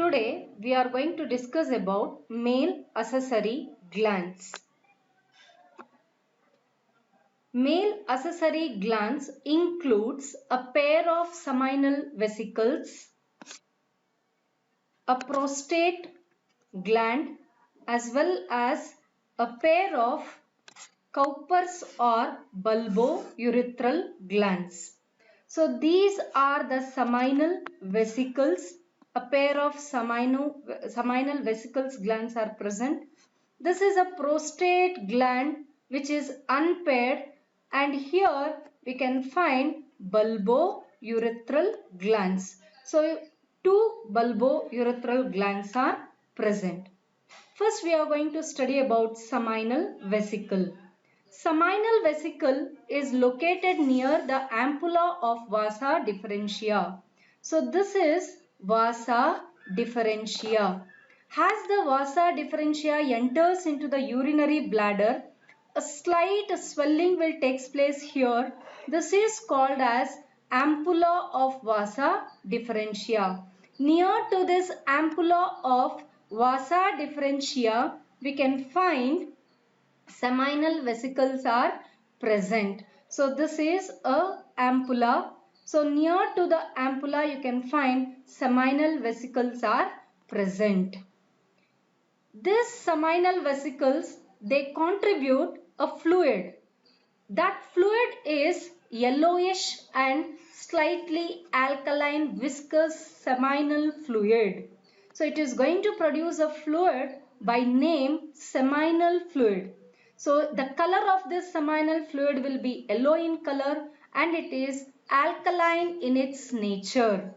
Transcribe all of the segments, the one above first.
Today we are going to discuss about male accessory glands. Male accessory glands includes a pair of seminal vesicles, a prostate gland as well as a pair of Cowper's or bulbourethral glands. So these are the seminal vesicles. A pair of seminal vesicles glands are present. This is a prostate gland which is unpaired, and here we can find bulbourethral glands. So two bulbourethral glands are present. First we are going to study about seminal vesicle. Seminal vesicle is located near the ampulla of vasa differentia. So this is vasa differentia. As the vasa differentia enters into the urinary bladder, a slight swelling will take place here. This is called as ampulla of vasa differentia. Near to this ampulla of vasa differentia, we can find seminal vesicles are present. So this is a ampulla. So near to the ampulla you can find seminal vesicles are present. These seminal vesicles, they contribute a fluid. That fluid is yellowish and slightly alkaline viscous seminal fluid. So it is going to produce a fluid by name seminal fluid. So the color of this seminal fluid will be yellow in color and it is alkaline in its nature.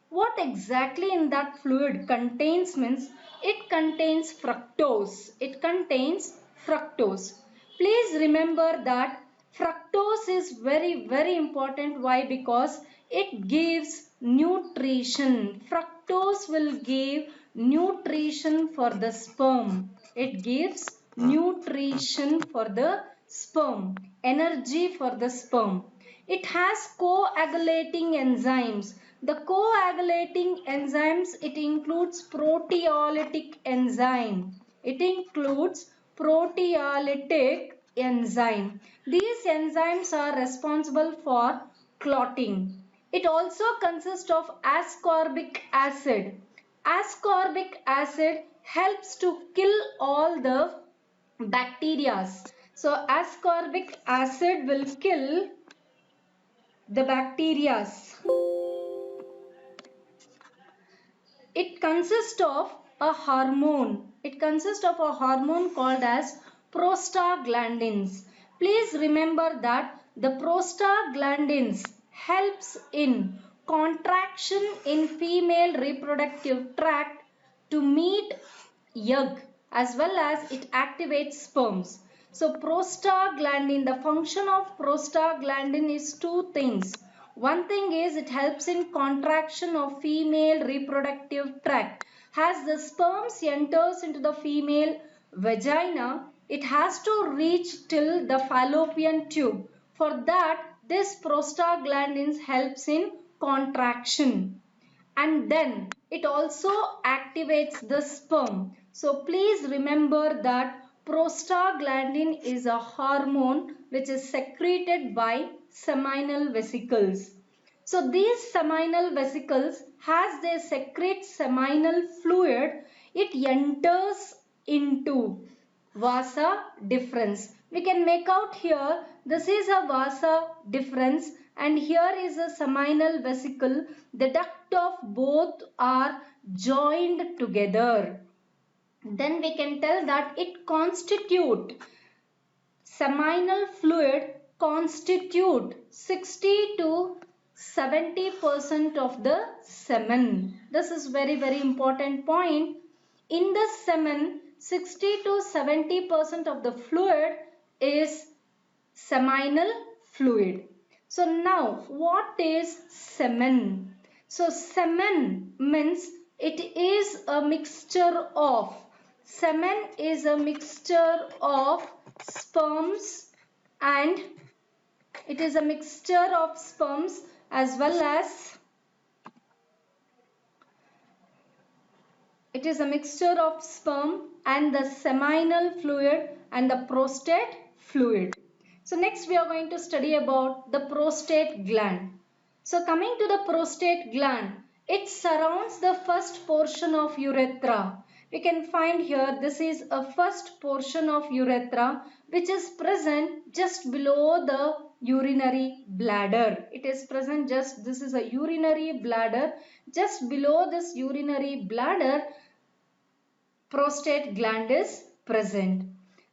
What exactly in that fluid contains means it contains fructose. It contains fructose. Please remember that fructose is very important. Why? Because it gives nutrition. Fructose will give nutrition for the sperm. It gives nutrition for the sperm, energy for the sperm. It has coagulating enzymes. The coagulating enzymes, it includes proteolytic enzyme. It includes proteolytic enzyme. These enzymes are responsible for clotting. It also consists of ascorbic acid. Ascorbic acid helps to kill all the bacteria. So ascorbic acid will kill the bacteria. It consists of a hormone. It consists of a hormone called as prostaglandins. Please remember that the prostaglandins helps in contraction in female reproductive tract to meet egg, as well as it activates sperms. So prostaglandin, the function of prostaglandin is two things. One thing is it helps in contraction of female reproductive tract. As the sperms enters into the female vagina, it has to reach till the fallopian tube. For that, this prostaglandins helps in contraction. And then it also activates the sperm. So please remember that prostaglandin is a hormone which is secreted by seminal vesicles. So these seminal vesicles, as they secrete seminal fluid, it enters into vasa deferens. We can make out here, this is a vasa deferens and here is a seminal vesicle. The duct of both are joined together. Then we can tell that it constitute, seminal fluid constitute 60 to 70% of the semen. This is very important point. In the semen, 60 to 70% of the fluid is seminal fluid. So now what is semen? So semen means it is a mixture of, semen is a mixture of sperms, and it is a mixture of sperms as well as It is a mixture of sperm and the seminal fluid and the prostate fluid. So next we are going to study about the prostate gland. So coming to the prostate gland, it surrounds the first portion of urethra. We can find here this is a first portion of urethra which is present just below the urinary bladder. It is present this is a urinary bladder. Just below this urinary bladder, prostate gland is present.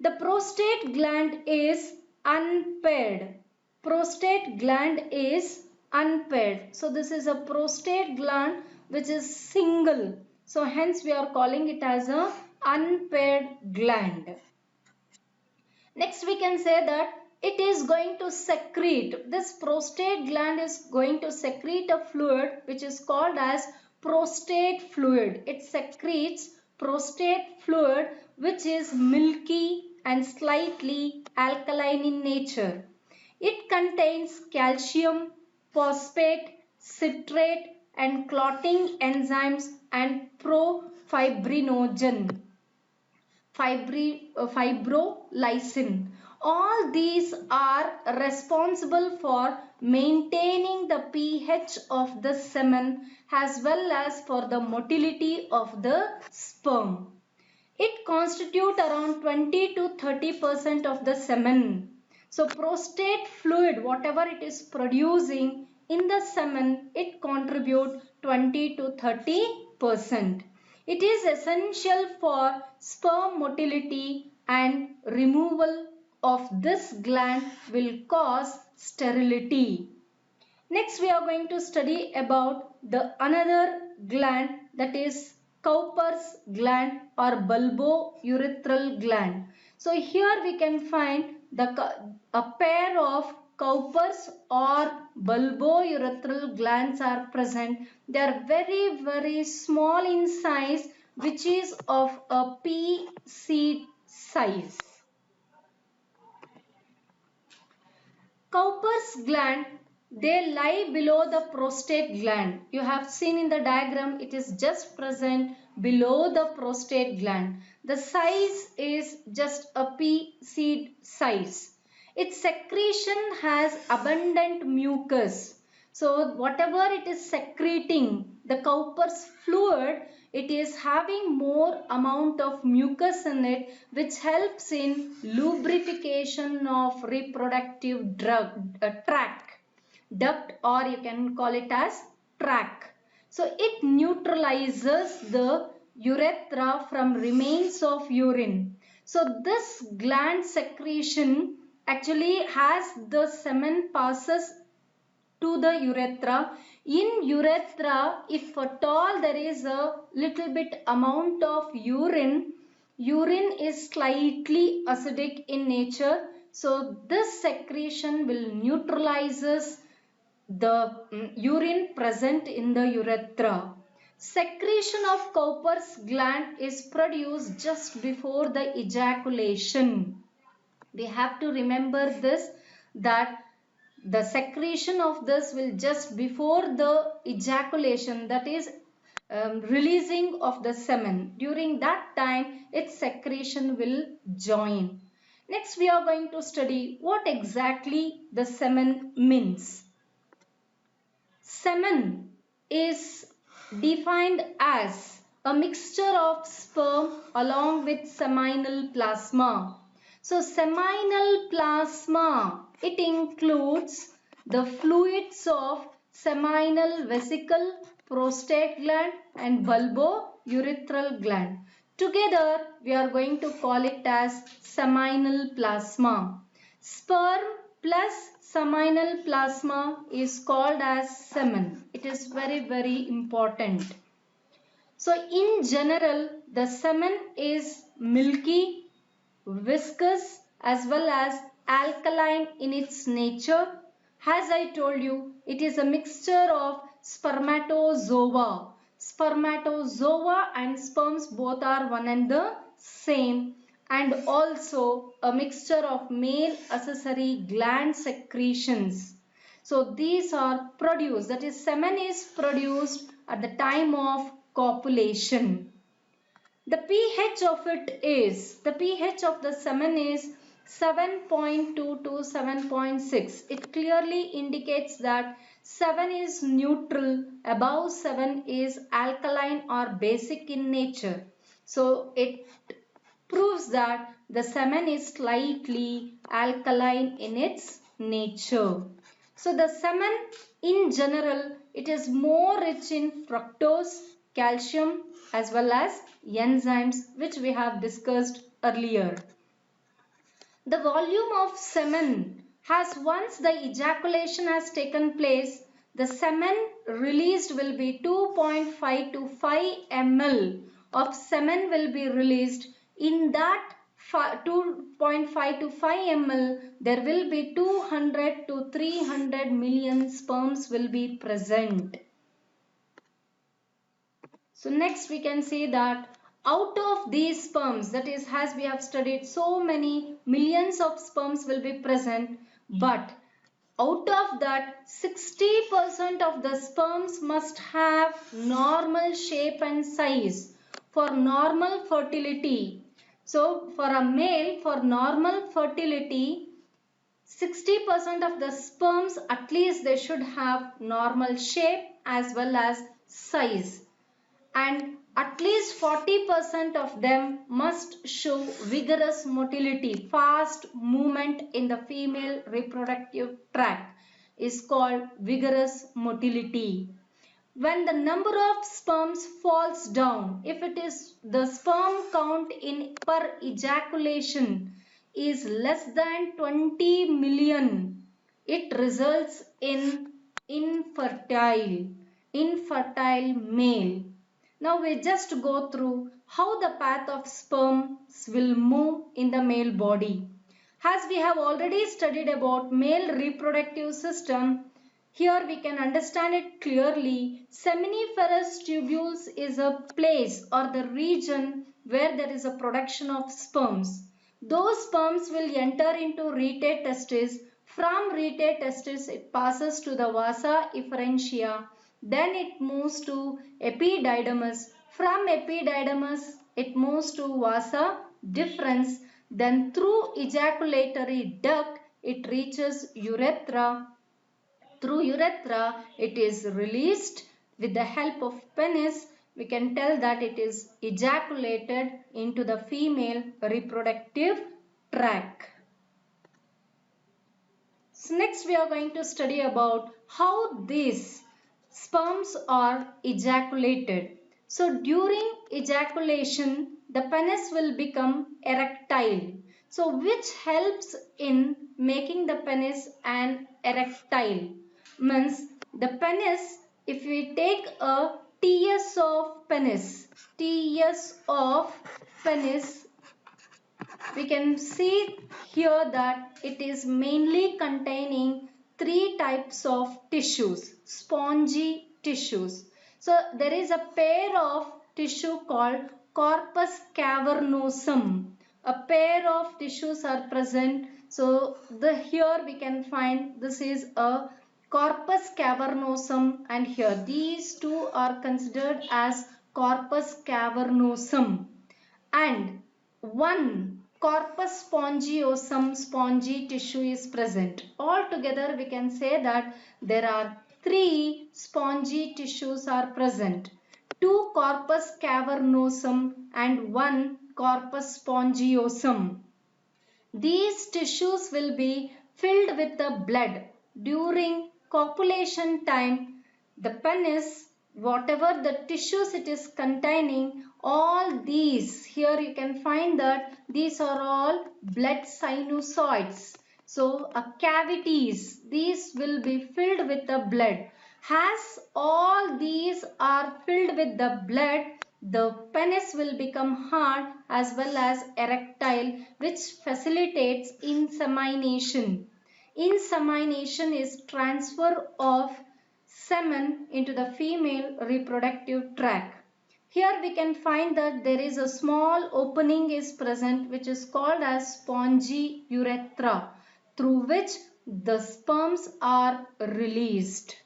The prostate gland is unpaired. Prostate gland is unpaired. So this is a prostate gland which is single. So hence we are calling it as a unpaired gland. Next we can say that it is going to secrete, this prostate gland is going to secrete a fluid which is called as prostate fluid. It secretes prostate fluid which is milky and slightly alkaline in nature. It contains calcium, phosphate, citrate and clotting enzymes and profibrinogen. Fibrolysin. All these are responsible for maintaining the pH of the semen as well as for the motility of the sperm. It constitutes around 20 to 30% of the semen. So prostate fluid, whatever it is producing in the semen, it contributes 20 to 30%. It is essential for sperm motility and removal of this gland will cause sterility. Next we are going to study about the another gland, that is Cowper's gland or bulbourethral gland. So here we can find a pair of Cowper's or bulbourethral glands are present. They are very small in size, which is of a pea seed size. Cowper's gland, they lie below the prostate gland. You have seen in the diagram, it is just present below the prostate gland. The size is just a pea seed size. Its secretion has abundant mucus. So whatever it is secreting, the Cowper's fluid, it is having more amount of mucus in it, which helps in lubrication of reproductive tract, duct, or you can call it as tract. So it neutralizes the urethra from remains of urine. So this gland secretion actually has the semen passes to the urethra. In urethra, if at all there is a little bit amount of urine is slightly acidic in nature. So this secretion will neutralizes the urine present in the urethra. Secretion of Cowper's gland is produced just before the ejaculation. We have to remember this, that the secretion of this will just before the ejaculation, that is releasing of the semen. During that time, its secretion will join. Next, we are going to study what exactly the semen means. Semen is defined as a mixture of sperm along with seminal plasma. So seminal plasma, it includes the fluids of seminal vesicle, prostate gland and bulbourethral gland. Together we are going to call it as seminal plasma. Sperm plus seminal plasma is called as semen. It is very important. So in general, the semen is milky, viscous as well as alkaline in its nature. As I told you, it is a mixture of spermatozoa. Spermatozoa and sperms both are one and the same, and also a mixture of male accessory gland secretions. So these are produced, that is semen is produced at the time of copulation. The pH of the semen is 7.2 to 7.6. It clearly indicates that 7 is neutral, above 7 is alkaline or basic in nature. So it proves that the semen is slightly alkaline in its nature. So the semen in general, it is more rich in fructose, calcium as well as enzymes, which we have discussed earlier. The volume of semen has, once the ejaculation has taken place, the semen released will be 2.5 to 5 ml of semen will be released. In that 2.5 to 5 ml, there will be 200 to 300 million sperms will be present. So next we can see that out of these sperms, that is, as we have studied, so many millions of sperms will be present, but out of that 60% of the sperms must have normal shape and size for normal fertility. So for a male, for normal fertility, 60% of the sperms, at least they should have normal shape as well as size, and at least 40% of them must show vigorous motility. Fast movement in the female reproductive tract is called vigorous motility. When the number of sperms falls down, if it is the sperm count in per ejaculation is less than 20 million, it results in infertile male. Now we just go through how the path of sperms will move in the male body. As we have already studied about male reproductive system, here we can understand it clearly. Seminiferous tubules is a place or the region where there is a production of sperms. Those sperms will enter into rete testis. From rete testis it passes to the vasa efferentia. Then it moves to epididymis. From epididymis it moves to vasa deferens. Then through ejaculatory duct it reaches urethra. Through urethra it is released with the help of penis. We can tell that it is ejaculated into the female reproductive tract. So next we are going to study about how these sperms are ejaculated. So during ejaculation the penis will become erectile. So which helps in making the penis an erectile. Means the penis, if we take a TS of penis, we can see here that it is mainly containing three types of tissues, spongy tissues. So there is a pair of tissue called corpus cavernosum. A pair of tissues are present. So here we can find this is a corpus cavernosum, and here these two are considered as corpus cavernosum, and one corpus spongiosum spongy tissue is present. Altogether we can say that there are three spongy tissues are present. Two corpus cavernosum and one corpus spongiosum. These tissues will be filled with the blood. During copulation time, the penis, whatever the tissues it is containing, all these, here you can find that these are all blood sinusoids. So cavities, these will be filled with the blood. As all these are filled with the blood, the penis will become hard as well as erectile, which facilitates insemination. Insemination is transfer of semen into the female reproductive tract. Here we can find that there is a small opening is present, which is called as spongy urethra, through which the sperms are released.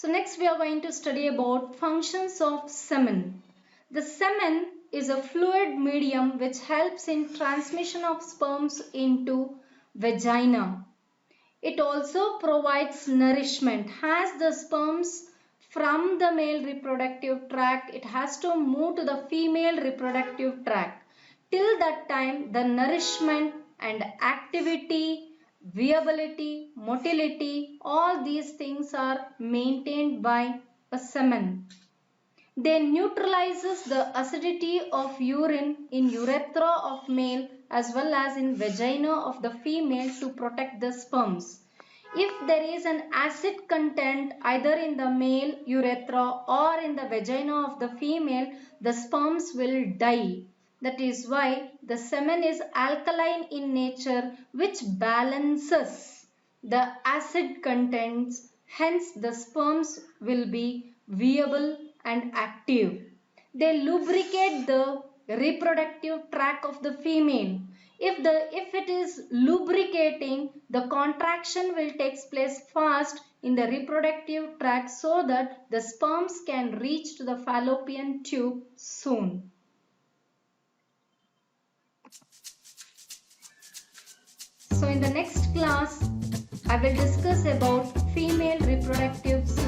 So next we are going to study about functions of semen. The semen is a fluid medium which helps in transmission of sperms into vagina. It also provides nourishment. As the sperms from the male reproductive tract, it has to move to the female reproductive tract. Till that time, the nourishment and activity, viability, motility, all these things are maintained by a semen. They neutralizes the acidity of urine in urethra of male as well as in vagina of the female to protect the sperms. If there is an acid content either in the male urethra or in the vagina of the female, the sperms will die. That is why the semen is alkaline in nature, which balances the acid contents. Hence, the sperms will be viable and active. They lubricate the reproductive tract of the female. If it is lubricating, the contraction will take place fast in the reproductive tract so that the sperms can reach to the fallopian tube soon. So in the next class, I will discuss about female reproductive system.